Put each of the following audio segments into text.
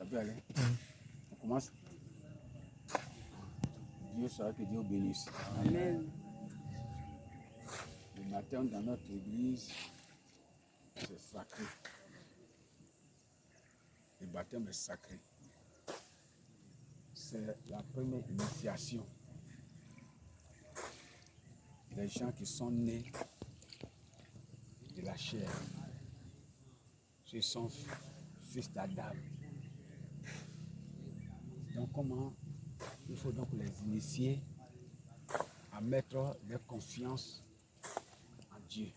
peut aller. On commence. Dieu sera que Dieu bénisse. Amen. Le matin dans notre église, c'est sacré. Le baptême est sacré. C'est la première initiation. Les gens qui sont nés de la chair, ce sont fils d'Adam. Donc comment il faut donc les initier à mettre leur confiance en Dieu.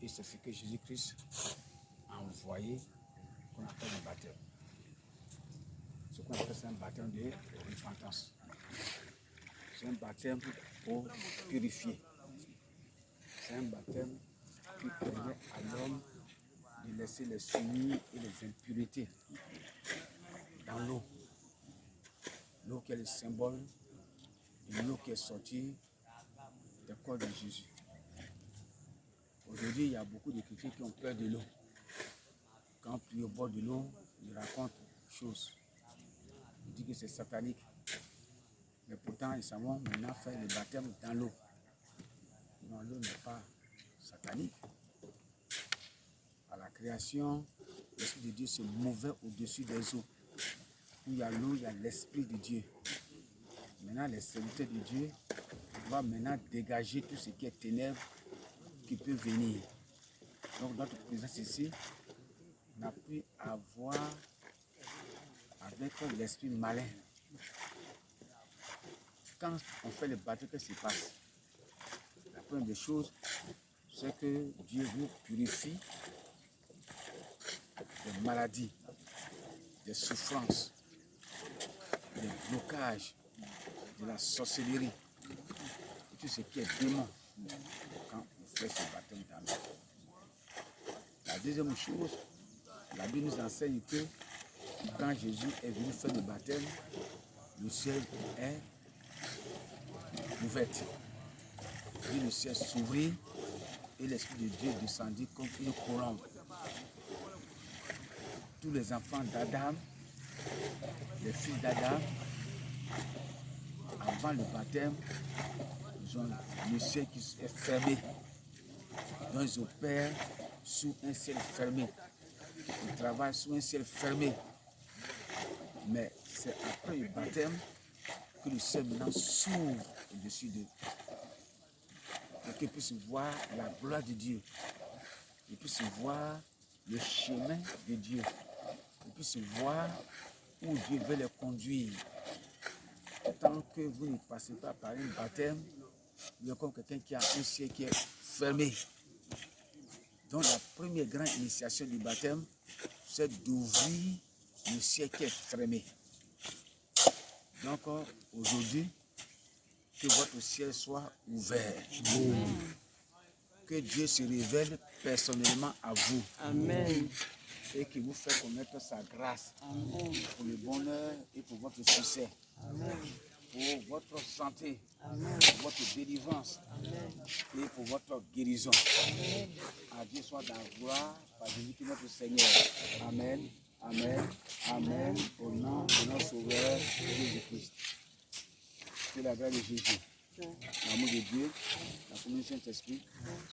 Et c'est ce que Jésus-Christ a envoyé qu'on appelle le baptême. Ce qu'on appelle, c'est un baptême de repentance. C'est un baptême pour purifier. C'est un baptême qui permet à l'homme de laisser les souillures et les impuretés dans l'eau. L'eau qui est le symbole de l'eau qui est sortie du corps de Jésus. Aujourd'hui, il y a beaucoup de chrétiens qui ont peur de l'eau. Quand tu es au bord de l'eau, ils racontent des choses. Ils disent que c'est satanique. Mais pourtant, ils savent maintenant faire le baptême dans l'eau. Non, l'eau n'est pas satanique. À la création, l'Esprit de Dieu se mouvait au-dessus des eaux. Où il y a l'eau, il y a l'Esprit de Dieu. Maintenant, les serviteurs de Dieu doivent maintenant dégager tout ce qui est ténèbres qui peut venir. Donc, notre présence ici n'a plus à voir avec l'esprit malin. Quand on fait le baptême, qu'est-ce qui se passe? La première des choses, c'est que Dieu vous purifie des maladies, des souffrances, des blocages, de la sorcellerie, et tout ce qui est démon quand on fait ce baptême dans l'eau. La deuxième chose, la Bible nous enseigne que quand Jésus est venu faire le baptême, le ciel est ouvert. Et le ciel s'ouvrit et l'Esprit de Dieu descendit comme une couronne. Tous les enfants d'Adam, les fils d'Adam, avant le baptême, ils ont le ciel qui est fermé. Donc ils opèrent sous un ciel fermé. Ils travaillent sous un ciel fermé. Mais c'est après le baptême que le ciel maintenant s'ouvre au-dessus d'eux. Pour qu'ils puissent voir la gloire de Dieu. Qu'ils puissent voir le chemin de Dieu. Qu'ils puissent voir où Dieu veut les conduire. Tant que vous ne passez pas par un baptême, vous êtes comme quelqu'un qui a un ciel qui est fermé. Donc la première grande initiation du baptême, c'est d'ouvrir le ciel qui est fermé. Donc aujourd'hui, que votre ciel soit ouvert. Amen. Que Dieu se révèle personnellement à vous. Amen. Et qu'il vous fait connaître sa grâce. Amen. Pour le bonheur et pour votre succès. Amen. Pour votre santé. Amen. Pour votre délivrance. Amen. Et pour votre guérison. Amen. À Dieu soit dans la gloire par Jésus notre Seigneur. Amen. Amen. Amen. Au nom de notre Sauveur Jésus-Christ. Que la grâce de Jésus, l'amour de Dieu, la communion du Saint-Esprit